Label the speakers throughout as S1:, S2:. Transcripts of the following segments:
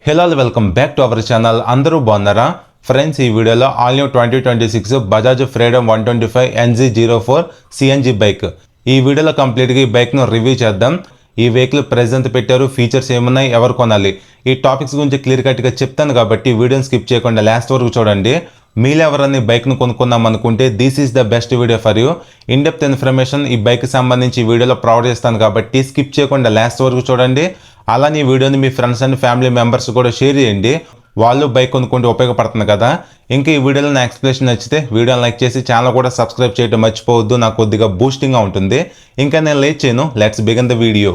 S1: Hello welcome back to our channel. అందరూ బాగున్నారా friends? ఈ వీడియోలో all new 2026 Bajaj freedom 125 NZ04 CNG bike. ఈ వీడియోలో కంప్లీట్గా ఈ బైక్ను రివ్యూ చేద్దాం. ఈ వెహికల్ ప్రెజెంట్ పెట్టారు, ఫీచర్స్ ఏమున్నాయి, ఎవరు కొనాలి, ఈ టాపిక్స్ గురించి క్లియర్ కట్గా చెప్తాను కాబట్టి వీడియోని స్కిప్ చేయకుండా లాస్ట్ వరకు చూడండి. మీలో ఎవరన్నా ఈ బైక్ను కొనుక్కుందాం అనుకుంటే this is the best video for you. In depth information ఈ బైక్ సంబంధించి ఈ వీడియోలో ప్రొవైడ్ చేస్తాను కాబట్టి స్కిప్ చేయకుండా లాస్ట్ వరకు చూడండి. అలానే ఈ వీడియోని మీ ఫ్రెండ్స్ అండ్ ఫ్యామిలీ మెంబర్స్ కూడా షేర్ చేయండి, వాళ్ళు బైక్ కొనుక్కుంటే ఉపయోగపడుతుంది కదా. ఇంకా ఈ వీడియోలో నా ఎక్స్ప్లెనేషన్ నచ్చితే వీడియోని లైక్ చేసి ఛానల్ కూడా సబ్స్క్రైబ్ చేయడం మర్చిపోవద్దు, నాకు కొద్దిగా బూస్టింగ్గా ఉంటుంది. ఇంకా నేను లేట్ చేయను, let's begin the video.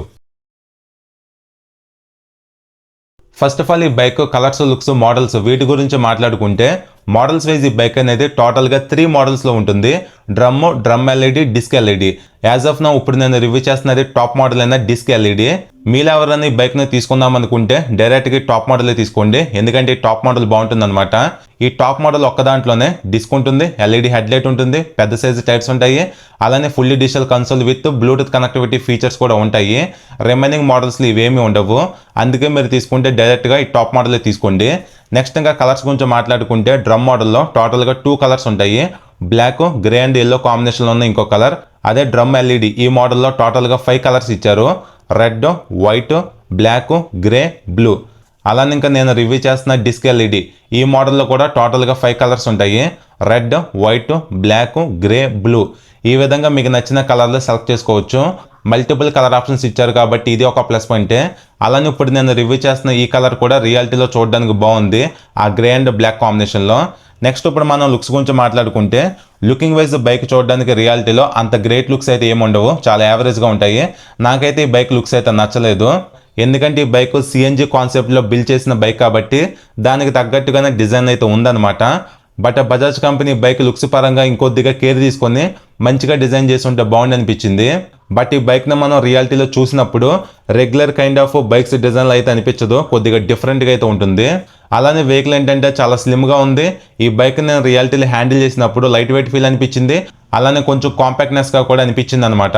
S1: First of all ఈ బైక్ కలర్స్, లుక్స్, మోడల్స్ వీటి గురించి మాట్లాడుకుంటే మోడల్స్ వైజ్ ఈ బైక్ అనేది టోటల్గా 3 మోడల్స్లో ఉంటుంది. Drum LED, disc LED. As of now ఇప్పుడు నేను రివ్యూ చేస్తున్నది టాప్ మోడల్ అయిన డిస్క్ ఎల్ఈడి. మీలో ఎవరైనా ఈ బైక్ని తీసుకుందాం అనుకుంటే డైరెక్ట్గా టాప్ మోడలే తీసుకోండి, ఎందుకంటే ఈ టాప్ మోడల్ బాగుంటుంది అనమాట. ఈ టాప్ మోడల్ ఒక్క దాంట్లోనే డిస్క్ ఉంటుంది, ఎల్ఈడి హెడ్ లైట్ ఉంటుంది, పెద్ద సైజు టైర్స్ ఉంటాయి, అలానే fully digital console with Bluetooth connectivity features కూడా ఉంటాయి. రిమైనింగ్ మోడల్స్లో ఇవేమీ ఉండవు, అందుకే మీరు తీసుకుంటే డైరెక్ట్గా ఈ టాప్ మోడలే తీసుకోండి. నెక్స్ట్ ఇంకా కలర్స్ గురించి మాట్లాడుకుంటే డ్రమ్ మోడల్లో టోటల్గా 2 కలర్స్ ఉంటాయి. బ్లాక్, గ్రే అండ్ ఎల్లో కాంబినేషన్లో ఉన్న ఇంకో కలర్. అదే డ్రమ్ ఎల్ఈడి ఈ మోడల్లో టోటల్గా 5 కలర్స్ ఇచ్చారు. Red, white, black, grey, blue. అలానే ఇంకా నేను రివ్యూ చేస్తున్న డిస్క్ ఎల్ఈడి ఈ మోడల్లో కూడా టోటల్గా 5 కలర్స్ ఉంటాయి. Red, white, black, grey, blue. ఈ విధంగా మీకు నచ్చిన కలర్లో సెలెక్ట్ చేసుకోవచ్చు. మల్టిపుల్ కలర్ ఆప్షన్స్ ఇచ్చారు కాబట్టి ఇది ఒక ప్లస్ పాయింటే. అలానే ఇప్పుడు నేను రివ్యూ చేస్తున్న ఈ కలర్ కూడా రియాలిటీలో చూడడానికి బాగుంది, ఆ గ్రే అండ్ బ్లాక్ కాంబినేషన్లో. నెక్స్ట్ ఇప్పుడు మనం లుక్స్ గురించి మాట్లాడుకుంటే లుకింగ్ వైజ్ బైక్ చూడడానికి రియాలిటీలో అంత గ్రేట్ లుక్స్ అయితే ఏమి ఉండవు, చాలా యావరేజ్గా ఉంటాయి. నాకైతే ఈ బైక్ లుక్స్ అయితే నచ్చలేదు, ఎందుకంటే ఈ బైక్ సిఎన్జి కాన్సెప్ట్లో బిల్డ్ చేసిన బైక్ కాబట్టి దానికి తగ్గట్టుగానే డిజైన్ అయితే ఉందన్నమాట. But Bajaj company bike looks పరంగా ఇంకొద్దిగా కేర్ తీసుకొని మంచిగా డిజైన్ చేసి ఉంటే బాగుంది అనిపించింది. బట్ ఈ బైక్ని మనం రియాలిటీలో చూసినప్పుడు రెగ్యులర్ కైండ్ ఆఫ్ బైక్స్ డిజైన్లు అయితే అనిపించదు, కొద్దిగా డిఫరెంట్గా అయితే ఉంటుంది. అలానే వెహికల్ ఏంటంటే చాలా స్లిమ్గా ఉంది. ఈ బైక్ నేను రియాలిటీలో హ్యాండిల్ చేసినప్పుడు లైట్ వెయిట్ ఫీల్ అనిపించింది, అలానే కొంచెం కాంపాక్ట్నెస్గా కూడా అనిపించింది అనమాట.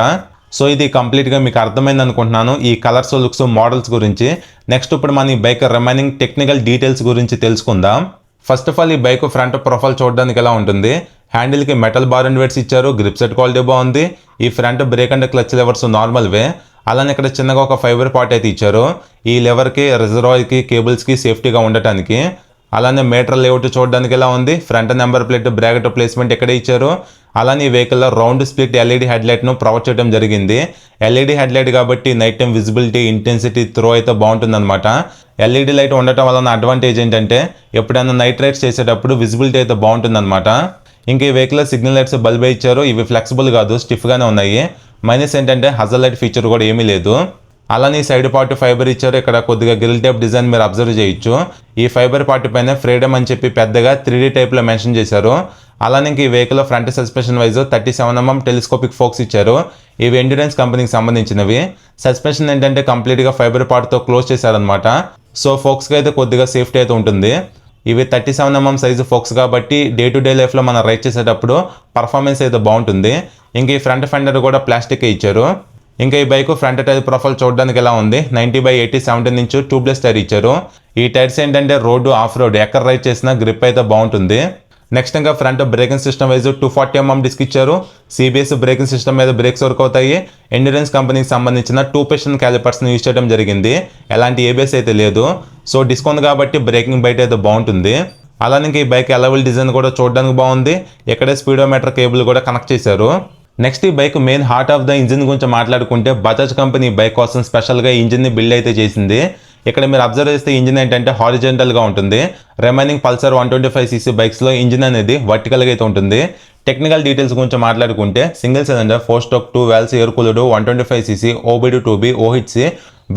S1: సో ఇది కంప్లీట్గా మీకు అర్థమైంది అనుకుంటున్నాను ఈ కలర్స్, లుక్స్, మోడల్స్ గురించి. నెక్స్ట్ ఇప్పుడు మన ఈ బైక్ రిమైనింగ్ టెక్నికల్ డీటెయిల్స్ గురించి తెలుసుకుందాం. ఫస్ట్ ఆఫ్ ఆల్ ఈ బైక్ ఫ్రంట్ ప్రొఫైల్ చూడడానికి ఎలా ఉంటుంది. హ్యాండిల్కి మెటల్ బార్ అండ్ వెయిట్స్ ఇచ్చారు, గ్రిప్ సెట్ క్వాలిటీ బాగుంది. ఈ front brake and clutch levers normal వే. అలానే ఇక్కడ చిన్నగా ఒక ఫైబర్ పార్ట్ అయితే ఇచ్చారు, ఈ లెవర్కి, రిజర్వాయర్కి, కేబుల్స్కి సేఫ్టీగా ఉండటానికి. అలానే మీటర్ లేఅవుట్ చూడడానికి ఎలా ఉంది. Front number plate, bracket placement ఎక్కడే ఇచ్చారు. అలానే ఈ వెహికల్లో రౌండ్ స్ప్లిట్ ఎల్ఈడి హెడ్లైట్ను ప్రొవైడ్ చేయడం జరిగింది. ఎల్ఈడి హెడ్లైట్ కాబట్టి night time visibility, intensity, throw అయితే బాగుంటుందన్నమాట. ఎల్ఈడి లైట్ ఉండటం వలన అడ్వాంటేజ్ ఏంటంటే ఎప్పుడైనా నైట్ రైడ్స్ చేసేటప్పుడు విజిబిలిటీ అయితే బాగుంటుందన్నమాట. ఇంకా ఈ వెహికల్లో సిగ్నల్ లైట్స్ బల్బే ఇచ్చారు, ఇవి ఫ్లెక్సిబుల్ కాదు, స్టిఫ్గానే ఉన్నాయి. మైనస్ ఏంటంటే హజల్ లైట్ ఫీచర్ కూడా ఏమీ లేదు. అలానే సైడ్ పార్ట్ ఫైబర్ ఇచ్చారు, ఇక్కడ కొద్దిగా గ్రిల్ టైప్ డిజైన్ మీరు అబ్జర్వ్ చేయొచ్చు. ఈ ఫైబర్ పార్ట్ పైన ఫ్రీడమ్ అని చెప్పి పెద్దగా 3D టైప్లో మెన్షన్ చేశారు. అలానే ఇంక ఈ వెహికల్లో front suspension wise 37mm telescopic forks ఇచ్చారు, ఇవి ఎండ్యూరెన్స్ కంపెనీకి సంబంధించినవి. సస్పెన్షన్ ఏంటంటే కంప్లీట్గా ఫైబర్ పార్ట్తో క్లోజ్ చేశారనమాట. సో ఫోక్స్కి అయితే కొద్దిగా సేఫ్టీ అయితే ఉంటుంది. ఇవి 37mm సైజు ఫోక్స్ కాబట్టి డే టు డే లైఫ్లో మనం రైడ్ చేసేటప్పుడు పర్ఫార్మెన్స్ అయితే బాగుంటుంది. ఇంక ఈ ఫ్రంట్ ఫెండర్ కూడా ప్లాస్టిక్ ఇచ్చారు. ఇంకా ఈ బైక్ ఫ్రంట్ టైర్ ప్రొఫైల్ చూడడానికి ఎలా ఉంది. 90/80 17 ఇంచ్ ట్యూబ్లెస్ టైర్ ఇచ్చారు. ఈ టైర్స్ ఏంటంటే రోడ్డు, ఆఫ్ రోడ్ ఎక్కడ రైడ్ చేసినా గ్రిప్ అయితే బాగుంటుంది. నెక్స్ట్ ఇంకా front braking system wise 240mm disc ఇచ్చారు. సిబిఎస్ బ్రేకింగ్ సిస్టమ్ మీద బ్రేక్స్ వర్క్ అవుతాయి. ఎండ్యూరెన్స్ కంపెనీకి సంబంధించిన 2 పిస్టన్ క్యాలిపర్స్ని యూజ్ చేయడం జరిగింది, ఎలాంటి ఏబిఎస్ అయితే లేదు. సో డిస్క్ ఉంది కాబట్టి బ్రేకింగ్ బయట అయితే బాగుంటుంది. అలానే ఇంకా ఈ బైక్ ఎలవెల్ డిజైన్ కూడా చూడడానికి బాగుంది, ఎక్కడే స్పీడోమీటర్ కేబుల్ కూడా కనెక్ట్ చేశారు. నెక్స్ట్ ఈ bike main heart of the engine గురించి మాట్లాడుకుంటే బజాజ్ కంపెనీ బైక్ కోసం స్పెషల్గా ఇంజిన్ని బిల్డ్ అయితే చేసింది. ఇక్కడ మీరు అబ్జర్వ్ చేస్తే ఇంజిన్ ఏంటంటే హారిజెంటల్గా ఉంటుంది. రిమైనింగ్ పల్సర్ 125cc బైక్స్లో ఇంజిన్ అనేది వర్టికల్గా అయితే ఉంటుంది. టెక్నికల్ డీటెయిల్స్ గురించి మాట్లాడుకుంటే single cylinder 4 stroke 2 valves air cooled 125cc OBD2B OHC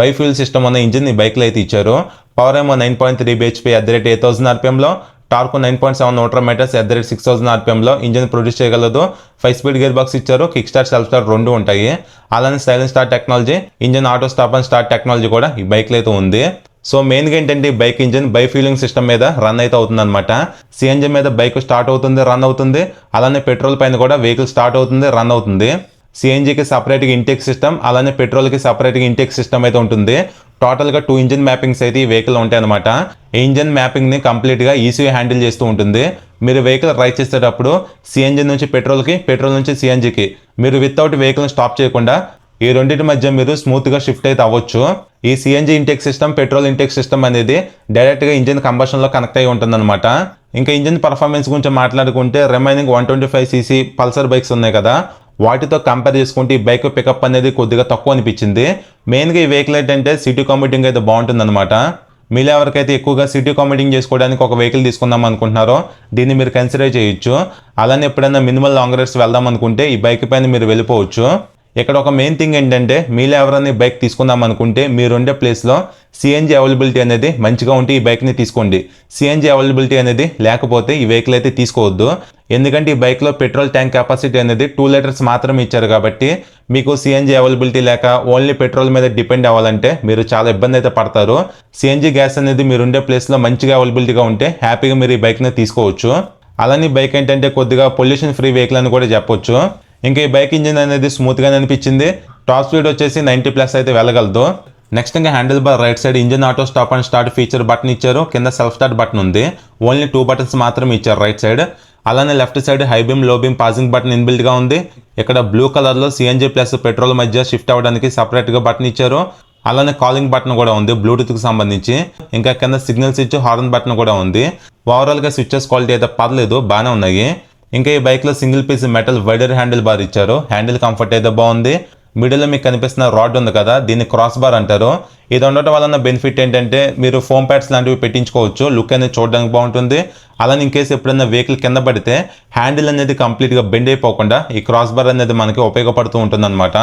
S1: bifuel system ఉన్న ఇంజిన్ ఈ బైక్లో అయితే ఇచ్చారు. పవర్ ఏమో 9.3 bhp @8000 rpmలో, టార్క్ 9.7 న్యూటన్ మీటర్స్ @6000 rpmలో ఇంజిన్ ప్రొడ్యూస్ చేయగలదు. 5 స్పీడ్ గేర్ బాక్స్ ఇచ్చారు, కిక్ స్టార్ట్, సెల్ఫ్ స్టార్ట్ 2 ఉంటాయి. అలానే silent start technology, engine auto stop and start technology కూడా ఈ బైక్లో అయితే ఉంది. సో మెయిన్గా ఏంటంటే ఈ బైక్ ఇంజిన్ బైఫ్యూలింగ్ సిస్టమ్ మీద రన్ అయితే అవుతుంది అనమాట. సిఎన్జి మీద బైక్ స్టార్ట్ అవుతుంది, రన్ అవుతుంది. అలానే పెట్రోల్ పైన కూడా వెహికల్ స్టార్ట్ అవుతుంది, రన్ అవుతుంది. సిఎన్జికి సపరేట్గా ఇంటేక్ సిస్టమ్, అలానే పెట్రోల్కి సపరేట్గా ఇంటేక్ సిస్టమ్ అయితే ఉంటుంది. టోటల్గా 2 ఇంజిన్ మ్యాపింగ్స్ అయితే ఈ వెహికల్ ఉంటాయి అనమాట. ఈ ఇంజిన్ మ్యాపింగ్ని కంప్లీట్గా ఈసీయూ హ్యాండిల్ చేస్తూ ఉంటుంది. మీరు వెహికల్ రైడ్ చేసేటప్పుడు సిఎన్జి నుంచి పెట్రోల్కి, పెట్రోల్ నుంచి సిఎన్జికి మీరు వితౌట్ వెహికల్ని స్టాప్ చేయకుండా ఈ రెండింటి మధ్య మీరు స్మూత్గా షిఫ్ట్ అయితే అవ్వచ్చు. ఈ CNG intake system, petrol intake system అనేది డైరెక్ట్గా ఇంజిన్ కంబషన్లో కనెక్ట్ అయి ఉంటుందన్నమాట. ఇంకా ఇంజిన్ పర్ఫార్మెన్స్ గురించి మాట్లాడుకుంటే రిమైనింగ్ 125cc పల్సర్ బైక్స్ ఉన్నాయి కదా, వాటితో కంపేర్ చేసుకుంటే ఈ బైక్ పికప్ అనేది కొద్దిగా తక్కువ అనిపించింది. మెయిన్గా ఈ వెహికల్ ఏంటంటే సిటీ కాంపిటింగ్ అయితే బాగుంటుంది అనమాట. మీలో ఎవరికైతే ఎక్కువగా సిటీ కాంపిటింగ్ చేసుకోవడానికి ఒక వెహికల్ తీసుకుందాం అనుకుంటున్నారో దీన్ని మీరు కన్సిడర్ చేయొచ్చు. అలానే ఎప్పుడైనా మినిమల్ లాంగ్ రైడ్స్ వెళ్దాం అనుకుంటే ఈ బైక్ పైన మీరు వెళ్ళిపోవచ్చు. ఇక్కడ ఒక మెయిన్ థింగ్ ఏంటంటే మీలో ఎవరైనా బైక్ తీసుకుందాం అనుకుంటే మీరుండే ప్లేస్లో సిఎన్జి అవైలబిలిటీ అనేది మంచిగా ఉంటే ఈ బైక్ని తీసుకోండి. సిఎన్జి అవైలబిలిటీ అనేది లేకపోతే ఈ వెహికల్ అయితే తీసుకోవద్దు. ఎందుకంటే ఈ బైక్లో పెట్రోల్ ట్యాంక్ కెపాసిటీ అనేది 2 లీటర్స్ మాత్రమే ఇచ్చారు కాబట్టి మీకు సిఎన్జి అవైలబిలిటీ లేక ఓన్లీ పెట్రోల్ మీద డిపెండ్ అవ్వాలంటే మీరు చాలా ఇబ్బంది అయితే పడతారు. సిఎన్జి గ్యాస్ అనేది మీరుండే ప్లేస్లో మంచిగా అవైలబిలిటీగా ఉంటే హ్యాపీగా మీరు ఈ బైక్ని తీసుకోవచ్చు. అలానే బైక్ ఏంటంటే కొద్దిగా పొల్యూషన్ ఫ్రీ వెహికల్ అని కూడా చెప్పొచ్చు. ఇంకా ఈ బైక్ ఇంజిన్ అనేది స్మూత్గానే అనిపించింది. టాప్ స్పీడ్ వచ్చేసి 90+ అయితే వెళ్ళగలదు. నెక్స్ట్ ఇంకా handle bar right side engine auto stop and start feature button ఇచ్చారు. కింద సెల్ఫ్ స్టార్ట్ బటన్ ఉంది. ఓన్లీ 2 బటన్స్ మాత్రమే ఇచ్చారు రైట్ సైడ్. అలానే left side high beam, low beam passing button ఇన్బిల్ట్గా ఉంది. ఇక్కడ బ్లూ కలర్లో సిఎన్జి ప్లస్ పెట్రోల్ మధ్య షిఫ్ట్ అవ్వడానికి సపరేట్గా బటన్ ఇచ్చారు. అలానే కాలింగ్ బటన్ కూడా ఉంది బ్లూటూత్కి సంబంధించి. ఇంకా కింద సిగ్నల్ స్విచ్, హార్న్ బటన్ కూడా ఉంది. ఓవరాల్గా స్విచెస్ క్వాలిటీ అయితే పర్లేదు, బాగానే ఉన్నాయి. ఇంకా ఈ బైక్లో single piece metal wider handle bar ఇచ్చారు. హ్యాండిల్ కంఫర్ట్ అయితే బాగుంది. మిడిల్లో మీకు కనిపిస్తున్న రాడ్ ఉంది కదా, దీన్ని క్రాస్ బార్ అంటారు. ఇది ఉండటం వలన బెనిఫిట్ ఏంటంటే మీరు ఫోమ్ ప్యాడ్స్ లాంటివి పెట్టించుకోవచ్చు. లుక్ అనేది చూడడానికి బాగుంటుంది. అలానే ఇన్ కేసు ఎప్పుడైనా వెహికల్ కింద పడితే హ్యాండిల్ అనేది కంప్లీట్గా బెండ్ అయిపోకుండా ఈ క్రాస్ బార్ అనేది మనకి ఉపయోగపడుతూ ఉంటుంది అనమాట.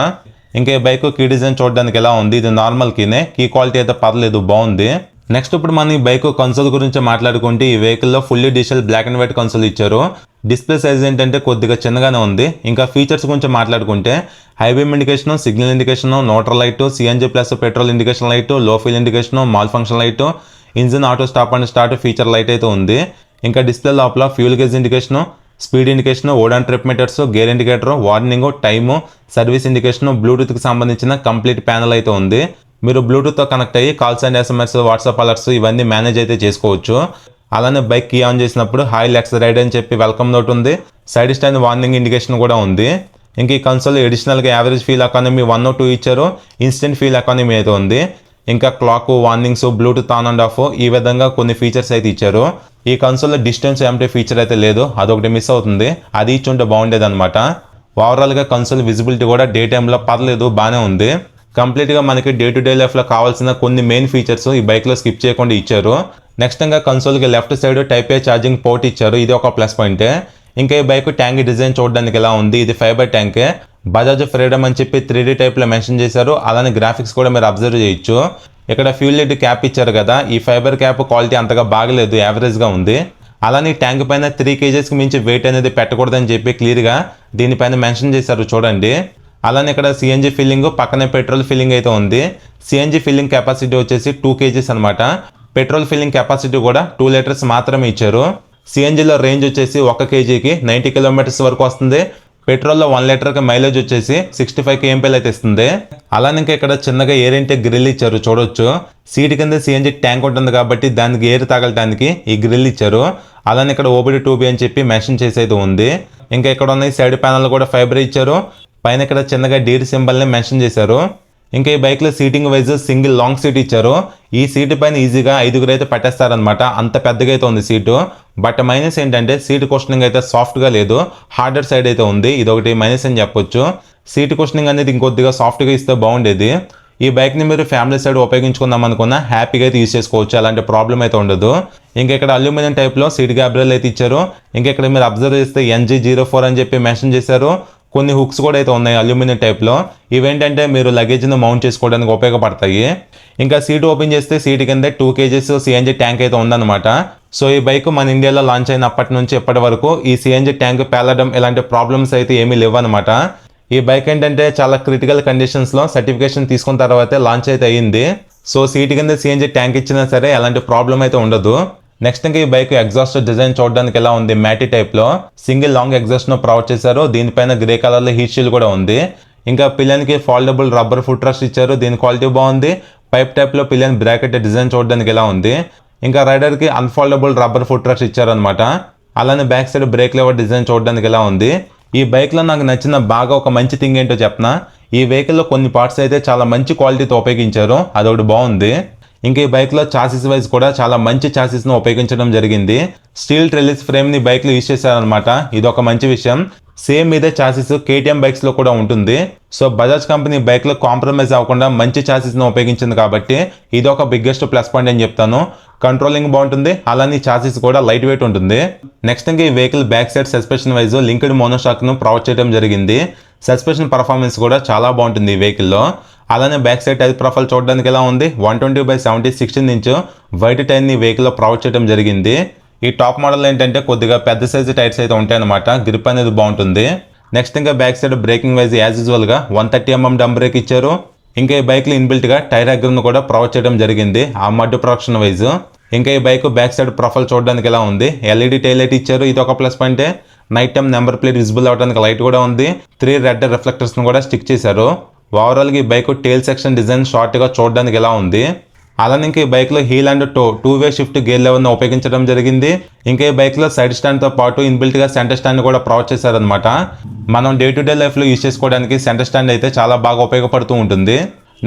S1: ఇంకా ఈ బైక్ కీ డిజైన్ చూడడానికి ఎలా ఉంది, ఇది నార్మల్ కీనే. కీ క్వాలిటీ అయితే పర్లేదు, బాగుంది. నెక్స్ట్ ఇప్పుడు మనం ఈ బైక్ కన్సోల్ గురించి మాట్లాడుకుంటే ఈ వెహికల్లో fully digital black and white console ఇచ్చారు. డిస్ప్లే సైజ్ ఏంటంటే కొద్దిగా చిన్నగానే ఉంది. ఇంకా ఫీచర్స్ గురించి మాట్లాడుకుంటే high beam indication, signal indication, neutral light, CNG plus petrol indication light, low fuel indication, malfunction light, engine auto stop and start feature light అయితే ఉంది. ఇంకా డిస్ప్లే లోపల fuel gauge indication, speed indication, odo and trip meters, gear indicator, warning, time, service indication, బ్లూటూత్కి సంబంధించిన complete panel అయితే ఉంది. మీరు బ్లూటూత్తో connect అయ్యి calls and SMS, WhatsApp alerts ఇవన్నీ మేనేజ్ అయితే చేసుకోవచ్చు. అలానే బైక్ కీ ఆన్ చేసినప్పుడు హాయ్ లెక్స్ రైడ్ అని చెప్పి వెల్కమ్ నోట్ ఉంది. సైడ్ స్టాండ్ వార్నింగ్ ఇండికేషన్ కూడా ఉంది. ఇంక ఈ కన్సోల్ అడిషనల్గా యావరేజ్ ఫీల్ ఎకానమీ 1 or 2 ఇచ్చారు. ఇన్స్టెంట్ ఫీల్ ఎకానమీ అయితే ఉంది. ఇంకా clock, warnings, Bluetooth on and of ఈ విధంగా కొన్ని ఫీచర్స్ అయితే ఇచ్చారు. ఈ కన్సోల్లో డిస్టెన్స్ ఎంటీ ఫీచర్ అయితే లేదు, అదొకటి మిస్ అవుతుంది. అది ఇచ్చుంటే బాగుండేది అనమాట. ఓవరాల్గా కన్సోల్ విజిబిలిటీ కూడా డే టైంలో పర్లేదు, బాగానే ఉంది. కంప్లీట్గా మనకి డే టు డే లైఫ్లో కావాల్సిన కొన్ని మెయిన్ ఫీచర్స్ ఈ బైక్లో స్కిప్ చేయకుండా ఇచ్చారు. నెక్స్ట్ ఇంకా కన్సోల్కి లెఫ్ట్ సైడ్ టైప్ ఏ ఛార్జింగ్ పోర్ట్ ఇచ్చారు, ఇది ఒక ప్లస్ పాయింటే. ఇంకా ఈ బైక్ ట్యాంక్ డిజైన్ చూడడానికి ఎలా ఉంది, ఇది ఫైబర్ ట్యాంకే. బజాజ్ ఫ్రీడమ్ అని చెప్పి 3D టైప్లో మెన్షన్ చేశారు. అలానే గ్రాఫిక్స్ కూడా మీరు అబ్జర్వ్ చేయొచ్చు. ఇక్కడ ఫ్యూల్ లిడ్ క్యాప్ ఇచ్చారు కదా, ఈ ఫైబర్ క్యాప్ క్వాలిటీ అంతగా బాగలేదు, యావరేజ్గా ఉంది. అలానే ట్యాంక్ పైన 3 kgs మించి వెయిట్ అనేది పెట్టకూడదని చెప్పి క్లియర్గా దీనిపైన మెన్షన్ చేశారు చూడండి. అలానే ఇక్కడ సిఎన్జి ఫిల్లింగ్, పక్కనే పెట్రోల్ ఫిల్లింగ్ అయితే ఉంది. సిఎన్జి ఫిల్లింగ్ కెపాసిటీ వచ్చేసి 2 kgs అనమాట. పెట్రోల్ ఫిల్లింగ్ కెపాసిటీ కూడా 2 లీటర్స్ మాత్రమే ఇచ్చారు. సిఎన్జిలో రేంజ్ వచ్చేసి 1 kgకి 90 kilometers వరకు వస్తుంది. పెట్రోల్లో 1 లీటర్కి మైలేజ్ వచ్చేసి 65 kmpl అయితే ఇస్తుంది. అలానే ఇంకా ఇక్కడ చిన్నగా ఎయిర్ ఇంటేక్ గ్రిల్ ఇచ్చారు చూడొచ్చు. సీట్ కింద సిఎన్జి ట్యాంక్ ఉంటుంది కాబట్టి దానికి ఎయిర్ తగలటానికి ఈ గ్రిల్ ఇచ్చారు. అలానే ఇక్కడ OBD2B అని చెప్పి మెన్షన్ చేసి అయితే ఉంది. ఇంకా ఇక్కడ ఉన్న సైడ్ ప్యానల్ కూడా ఫైబర్ ఇచ్చారు. పైన ఇక్కడ చిన్నగా డీర్ సింబల్ని మెన్షన్ చేశారు. ఇంకా ఈ బైక్లో seating wise single long seat ఇచ్చారు. ఈ సీటు పైన ఈజీగా 5గురు అయితే పట్టేస్తారనమాట, అంత పెద్దగా అయితే ఉంది సీటు. బట్ మైనస్ ఏంటంటే సీట్ కుషనింగ్ అయితే సాఫ్ట్గా లేదు, హార్డర్ సైడ్ అయితే ఉంది. ఇదొకటి మైనస్ అని చెప్పొచ్చు. సీట్ కుషనింగ్ అనేది ఇంకొద్దిగా సాఫ్ట్గా ఇస్తే బాగుండేది. ఈ బైక్ని మీరు ఫ్యామిలీ సైడ్ ఉపయోగించుకుందాం అనుకున్నా హ్యాపీగా అయితే యూజ్ చేసుకోవచ్చు, అలాంటి ప్రాబ్లం అయితే ఉండదు. ఇంకా ఇక్కడ అల్యూమినియం టైప్లో సీట్ గ్యాబ్రెల్ అయితే ఇచ్చారు. ఇంకా ఇక్కడ మీరు అబ్జర్వ్ చేస్తే NG04 అని చెప్పి మెన్షన్ చేశారు. కొన్ని హుక్స్ కూడా అయితే ఉన్నాయి అల్యూమినియం టైప్లో. ఇవేంటంటే మీరు లగేజ్ను మౌంట్ చేసుకోవడానికి ఉపయోగపడతాయి. ఇంకా సీట్ ఓపెన్ చేస్తే సీట్ కింద 2 kgs సిఎన్జి ట్యాంక్ అయితే ఉందన్నమాట. సో ఈ బైక్ మన ఇండియాలో లాంచ్ అయినప్పటి నుంచి ఇప్పటి వరకు ఈ సిఎన్జి ట్యాంక్ పేలడం ఇలాంటి ప్రాబ్లమ్స్ అయితే ఏమీ లేవన్నమాట. ఈ బైక్ ఏంటంటే చాలా క్రిటికల్ కండిషన్స్లో సర్టిఫికేషన్ తీసుకున్న తర్వాతే లాంచ్ అయితే అయ్యింది. సో సీట్ కింద సిఎన్జి ట్యాంక్ ఇచ్చినా సరే ఎలాంటి ప్రాబ్లం అయితే ఉండదు. నెక్స్ట్ ఇంకా ఈ బైక్ ఎగ్జాస్ట్ డిజైన్ చూడడానికి ఎలా ఉంది, మ్యాటీ టైప్లో సింగిల్ లాంగ్ ఎగ్జాస్ట్ను ప్రొవైడ్ చేశారు. దీనిపైన గ్రే కలర్లో హీట్ షీల్ కూడా ఉంది. ఇంకా పిల్లనికి ఫోల్డబుల్ రబ్బర్ ఫుట్ రెస్ట్ ఇచ్చారు, దీని క్వాలిటీ బాగుంది. పైప్ టైప్లో పిలియన్ బ్రాకెట్ డిజైన్ చూడడానికి ఇలా ఉంది. ఇంకా రైడర్కి అన్ఫోల్డబుల్ రబ్బర్ ఫుట్ రెస్ట్ ఇచ్చారనమాట. అలానే back side break lever design చూడడానికి ఇలా ఉంది. ఈ బైక్లో నాకు నచ్చిన బాగా ఒక మంచి థింగ్ ఏంటో చెప్పనా, ఈ వెహికల్లో కొన్ని పార్ట్స్ అయితే చాలా మంచి క్వాలిటీతో ఉపయోగించారు, అదొకటి బాగుంది. ఇంకా ఈ బైక్లో చాసిస్ వైజ్ కూడా చాలా మంచి చాసిస్ను ఉపయోగించడం జరిగింది. స్టీల్ ట్రెలిస్ ఫ్రేమ్ని బైక్లో యూజ్ చేశారనమాట, ఇది ఒక మంచి విషయం. సేమ్ ఇదే చాసిస్ కేటీఎం బైక్స్లో కూడా ఉంటుంది. సో బజాజ్ కంపెనీ బైక్లో కాంప్రమైజ్ అవ్వకుండా మంచి చాసిస్ను ఉపయోగించింది కాబట్టి ఇది ఒక బిగ్గెస్ట్ ప్లస్ పాయింట్ అని చెప్తాను. కంట్రోలింగ్ బాగుంటుంది, అలానే చాసిస్ కూడా లైట్ వెయిట్ ఉంటుంది. నెక్స్ట్ ఇంకా ఈ vehicle back side suspension wise linked మోనోషాక్ను ప్రొవైడ్ చేయడం జరిగింది. సస్పెన్షన్ పర్ఫార్మెన్స్ కూడా చాలా బాగుంటుంది ఈ వెహికల్లో. అలానే బ్యాక్ సైడ్ టైర్ ప్రొఫైల్ చూడడానికి ఎలా ఉంది, 120/70 16 ఇంచ్ వైట్ టైర్ని వెహికల్లో ప్రొవైడ్ చేయడం జరిగింది. ఈ టాప్ మోడల్ ఏంటంటే కొద్దిగా పెద్ద సైజు టైర్స్ అయితే ఉంటాయన్నమాట, గ్రిప్ అనేది బాగుంటుంది. నెక్స్ట్ ఇంకా back side breaking wise as యూజువల్గా 130 mm డంప్ బ్రేక్ ఇచ్చారు. ఇంకా ఈ బైక్లో ఇన్బిల్ట్గా టైర్ అగ్రను కూడా ప్రొవైడ్ చేయడం జరిగింది ఆ మడ్ ప్రొడక్షన్ వైజ్. ఇంకా ఈ బైక్ బ్యాక్ సైడ్ ప్రొఫైల్ చూడడానికి ఎలా ఉంది, ఎల్ఈడి టైల్ లైట్ ఇచ్చారు, ఇది ఒక ప్లస్ పాయింటే. Night time number plate visible అవడానికి లైట్ కూడా ఉంది. 3 రెడ్ రిఫ్లెక్టర్స్ను కూడా స్టిక్ చేశారు. ఓవరాల్గా ఈ బైక్ టేల్ సెక్షన్ డిజైన్ షార్ట్గా చూడడానికి ఎలా ఉంది. అలానే ఇంకా ఈ బైక్లో heel and two way shift gear లెవెల్ని ఉపయోగించడం జరిగింది. ఇంకా ఈ బైక్లో సైడ్ స్టాండ్తో పాటు ఇన్బిల్ట్గా సెంటర్ స్టాండ్ కూడా ప్రొవైడ్ చేశారనమాట. మనం డే టు డే లైఫ్లో యూజ్ చేసుకోవడానికి సెంటర్ స్టాండ్ అయితే చాలా బాగా ఉపయోగపడుతూ ఉంటుంది.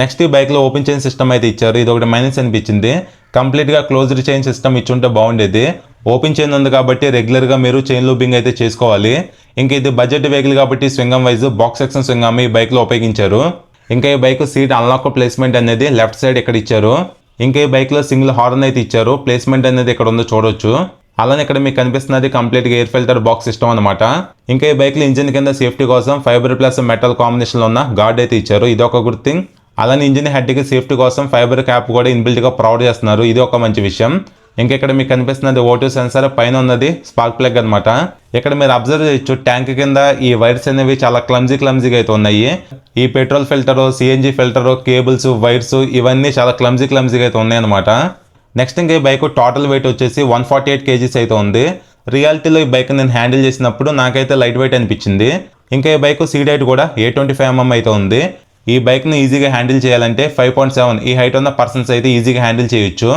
S1: నెక్స్ట్ ఈ బైక్లో ఓపెన్ చైన్ సిస్టమ్ అయితే ఇచ్చారు, ఇది ఒకటి మైనస్ అనిపించింది. కంప్లీట్గా క్లోజ్డ్ చైన్ సిస్టమ్ ఇచ్చుంటే బాగుండేది. ఓపెన్ చైన్ ఉంది కాబట్టి రెగ్యులర్గా మీరు చైన్ లూబింగ్ అయితే చేసుకోవాలి. ఇంకా ఇది బడ్జెట్ వెహికల్ కాబట్టి స్వింగమ్ వైజ్ బాక్స్ సెక్షన్ స్వింగమ్ ఈ బైక్లో ఉపయోగించారు. ఇంకా ఈ బైక్ సీట్ అన్లాక్ ప్లేస్మెంట్ అనేది లెఫ్ట్ సైడ్ ఇక్కడ ఇచ్చారు. ఇంకా ఈ బైక్లో సింగిల్ హార్న్ అయితే ఇచ్చారు, ప్లేస్మెంట్ అనేది ఇక్కడ ఉందో చూడొచ్చు. అలానే ఇక్కడ మీకు కనిపిస్తున్నది కంప్లీట్గా ఎయిర్ ఫిల్టర్ బాక్స్ సిస్టమ్ అనమాట. ఇంకా ఈ బైక్లో ఇంజిన్ కింద సేఫ్టీ కోసం ఫైబర్ ప్లస్ మెటల్ కాంబినేషన్లో ఉన్న గార్డ్ అయితే ఇచ్చారు, ఇది ఒక గుడ్ థింగ్. అలానే ఇంజిన్ హెడ్కి సేఫ్టీ కోసం ఫైబర్ క్యాప్ కూడా ఇన్బిల్ట్గా ప్రొవైడ్ చేస్తున్నారు, ఇది ఒక మంచి విషయం. ఇంకా ఇక్కడ మీకు కనిపిస్తున్నది O2 సెన్సార్, పైన ఉన్నది స్పార్క్ ప్లగ్ అనమాట. ఇక్కడ మీరు అబ్జర్వ్ చేయొచ్చు ట్యాంక్ కింద ఈ వైర్స్ అనేవి చాలా క్లమ్జీగా అయితే ఉన్నాయి. ఈ petrol filter, CNG filter, cables, wires ఇవన్నీ చాలా క్లమ్జీగా అయితే ఉన్నాయి అనమాట. నెక్స్ట్ ఇంకా ఈ బైక్ టోటల్ వెయిట్ వచ్చేసి 148 kgs అయితే ఉంది. రియాలిటీలో ఈ బైక్ నేను హ్యాండిల్ చేసినప్పుడు నాకైతే లైట్ వెయిట్ అనిపించింది. ఇంకా ఈ బైక్ సీట్ హైట్ కూడా 825 mm అయితే ఉంది. ఈ బైక్ని ఈజీగా హ్యాండిల్ చేయాలంటే 5.7 ఈ హైట్ ఉన్న పర్సన్స్ అయితే ఈజీగా హ్యాండిల్ చేయొచ్చు.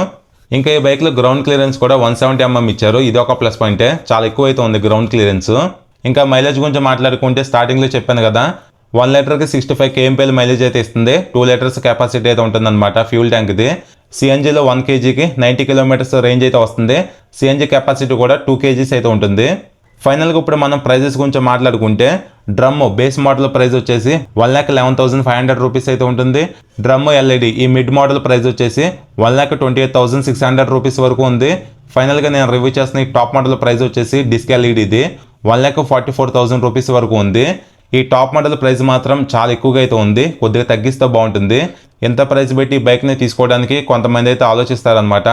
S1: ఇంకా ఈ బైక్లో గ్రౌండ్ క్లియరెన్స్ కూడా 170 mm ఇచ్చారు, ఇది ఒక ప్లస్ పాయింటే, చాలా ఎక్కువ అయితే ఉంది గ్రౌండ్ క్లియరెన్స్. ఇంకా మైలేజ్ గురించి మాట్లాడుకుంటే స్టార్టింగ్లో చెప్పాను కదా, 1 లీటర్కి 65 kmpl మైలేజ్ అయితే ఇస్తుంది. 2 లీటర్స్ కెపాసిటీ అయితే ఉంటుందన్నమాట ఫ్యూల్ ట్యాంక్ది. సిఎన్జిలో 1 kgకి 90 kilometers రేంజ్ అయితే వస్తుంది. సిఎన్జి కెపాసిటీ కూడా 2 kgs అయితే ఉంటుంది. ఫైనల్గా ఇప్పుడు మనం ప్రైజెస్ గురించి మాట్లాడుకుంటే డ్రమ్ బేస్ మోడల్ ప్రైస్ వచ్చేసి 1,11,500 రూపీస్ అయితే ఉంటుంది. డ్రమ్ ఎల్ఈడి ఈ మిడ్ మోడల్ ప్రైస్ వచ్చేసి 1,28,600 రూపీస్ వరకు ఉంది. ఫైనల్గా నేను రివ్యూ చేసిన ఈ టాప్ మోడల్ ప్రైస్ వచ్చేసి డిస్క్ ఎల్ఈడిది 1,44,000 రూపీస్ వరకు ఉంది. ఈ టాప్ మోడల్ ప్రైస్ మాత్రం చాలా ఎక్కువగా అయితే ఉంది, కొద్దిగా తగ్గిస్తే బాగుంటుంది. ఎంత ప్రైస్ పెట్టి ఈ బైక్ని తీసుకోవడానికి కొంతమంది అయితే ఆలోచిస్తారనమాట.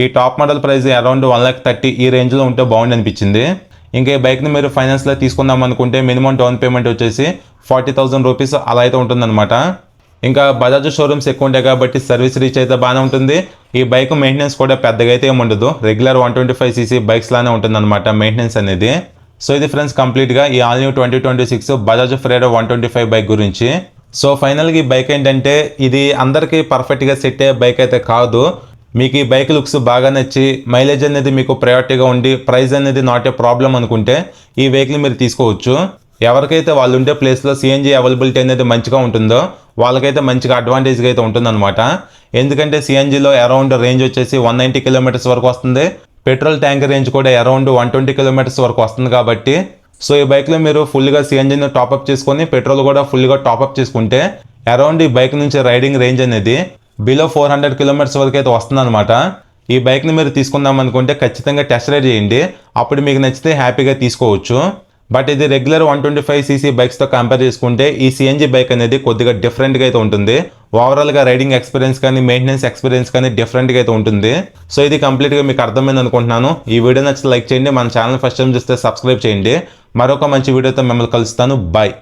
S1: ఈ టాప్ మోడల్ ప్రైస్ అరౌండ్ 1,30,000 ఈ రేంజ్లో ఉంటే బాగుండి అనిపించింది. ఇంకా ఈ బైక్ని మీరు ఫైనాన్స్లో తీసుకుందాం అనుకుంటే మినిమం డౌన్ పేమెంట్ వచ్చేసి 40,000 రూపీస్ అలా అయితే ఉంటుందన్నమాట. ఇంకా బజాజ్ షోరూమ్స్ ఎక్కువ ఉంటాయి కాబట్టి సర్వీస్ రీచ్ అయితే బాగానే ఉంటుంది. ఈ బైక్ మెయింటెనెన్స్ కూడా పెద్దగా అయితే ఏమి ఉండదు, రెగ్యులర్ 125cc బైక్స్ లానే ఉంటుందన్నమాట మెయింటెనెన్స్ అనేది. సో ఇది ఫ్రెండ్స్ కంప్లీట్గా ఈ ఆల్ న్యూ 2026 బజాజ్ ఫ్రైడో 125 బైక్ గురించి. సో ఫైనల్గా ఈ బైక్ ఏంటంటే ఇది అందరికీ పర్ఫెక్ట్గా సెట్ అయ్యే బైక్ అయితే కాదు. మీకు ఈ బైక్ లుక్స్ బాగా నచ్చి మైలేజ్ అనేది మీకు ప్రయారిటీగా ఉండి ప్రైస్ అనేది నాట్ ఏ ప్రాబ్లం అనుకుంటే ఈ వెహికల్ మీరు తీసుకోవచ్చు. ఎవరికైతే వాళ్ళు ఉండే ప్లేస్లో సిఎన్జి అవైలబిలిటీ అనేది మంచిగా ఉంటుందో వాళ్ళకైతే మంచిగా అడ్వాంటేజ్గా అయితే ఉంటుందన్నమాట. ఎందుకంటే సిఎన్జిలో అరౌండ్ రేంజ్ వచ్చేసి 190 kilometers వరకు వస్తుంది. పెట్రోల్ ట్యాంక్ రేంజ్ కూడా అరౌండ్ 120 kilometers వరకు వస్తుంది కాబట్టి సో ఈ బైక్లో మీరు ఫుల్గా సిఎన్జిని టాప్అప్ చేసుకొని పెట్రోల్ కూడా ఫుల్గా టాప్అప్ చేసుకుంటే అరౌండ్ ఈ బైక్ నుంచి రైడింగ్ రేంజ్ అనేది బిలో 400 kilometers వరకు అయితే వస్తుందన్నమాట. ఈ బైక్ని మీరు తీసుకుందాం అనుకుంటే ఖచ్చితంగా టెస్ట్ రైడ్ చేయండి, అప్పుడు మీకు నచ్చితే హ్యాపీగా తీసుకోవచ్చు. బట్ ఇది రెగ్యులర్ 125cc బైక్స్తో కంపేర్ చేసుకుంటే ఈ సిఎన్జి బైక్ అనేది కొద్దిగా డిఫరెంట్గా అయితే ఉంటుంది. ఓవరాల్గా రైడింగ్ ఎక్స్పీరియన్స్ కానీ మెయింటెనెన్స్ ఎక్స్పీరియన్స్ కానీ డిఫరెంట్గా అయితే ఉంటుంది. సో ఇది కంప్లీట్గా మీకు అర్థమైంది అనుకుంటున్నాను. ఈ వీడియో నచ్చితే లైక్ చేయండి, మన ఛానల్ ఫస్ట్ టైం చూస్తే సబ్స్క్రైబ్ చేయండి. మరొక మంచి వీడియోతో మిమ్మల్ని కలుస్తాను, బాయ్.